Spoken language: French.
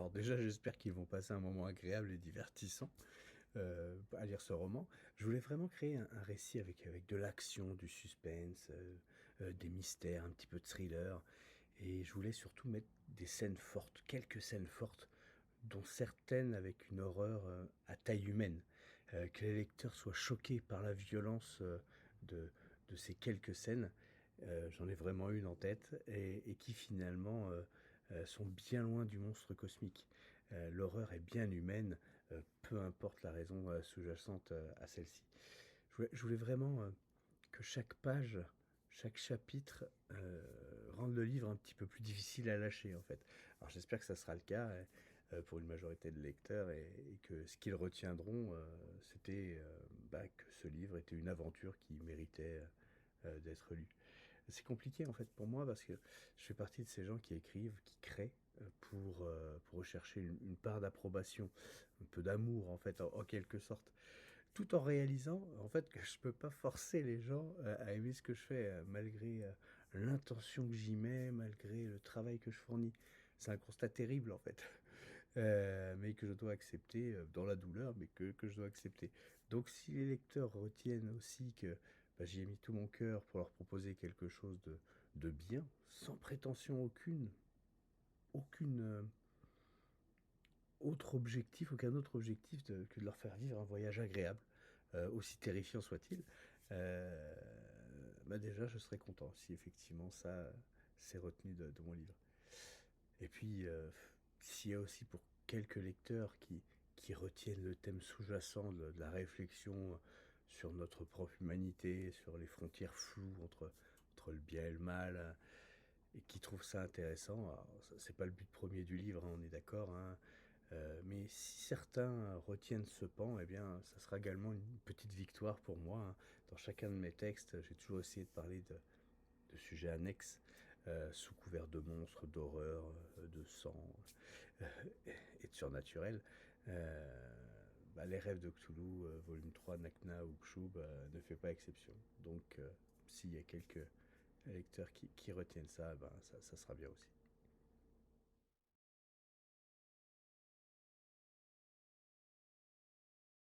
Alors déjà, j'espère qu'ils vont passer un moment agréable et divertissant, à lire ce roman. Je voulais vraiment créer un récit avec de l'action, du suspense, des mystères, un petit peu de thriller et je voulais surtout mettre des scènes fortes, quelques scènes fortes, dont certaines avec une horreur, à taille humaine. Que les lecteurs soient choqués par la violence, de de ces quelques scènes. J'en ai vraiment une en tête et qui finalement, sont bien loin du monstre cosmique. L'horreur est bien humaine, peu importe la raison, sous-jacente, à celle-ci. Je voulais vraiment, que chaque page, chaque chapitre, rende le livre un petit peu plus difficile à lâcher, en fait. Alors j'espère que ça sera le cas, pour une majorité de lecteurs et que ce qu'ils retiendront, c'était, que ce livre était une aventure qui méritait, d'être lue. C'est compliqué, en fait, pour moi parce que je fais partie de ces gens qui écrivent, qui créent, pour rechercher une part d'approbation, un peu d'amour, en fait, en quelque sorte. Tout en réalisant, en fait, que je peux pas forcer les gens, à aimer ce que je fais, malgré, l'intention que j'y mets, malgré le travail que je fournis. C'est un constat terrible, en fait, mais que je dois accepter, dans la douleur, mais que je dois accepter. Donc si les lecteurs retiennent aussi que, j'y ai mis tout mon cœur pour leur proposer quelque chose de bien, sans prétention aucune, aucune, aucun autre objectif que de leur faire vivre un voyage agréable, aussi terrifiant soit-il, déjà je serais content si effectivement ça, c'est retenu de mon livre. Et puis, s'il y a aussi pour quelques lecteurs qui retiennent le thème sous-jacent de la réflexion sur notre propre humanité, sur les frontières floues entre le bien et le mal, et qui trouvent ça intéressant, alors ça c'est pas le but premier du livre, hein, on est d'accord, hein. Mais si certains retiennent ce pan, eh bien, ça sera également une petite victoire pour moi, hein. Dans chacun de mes textes, j'ai toujours essayé de parler de sujets annexes, sous couvert de monstres, d'horreur, de sang, heu et de surnaturel. Heu, Les Rêves de Cthulhu, volume 3, Nakna ou Kshub, ne fait pas exception. Donc s'il y a quelques lecteurs qui retiennent ça, ça sera bien aussi.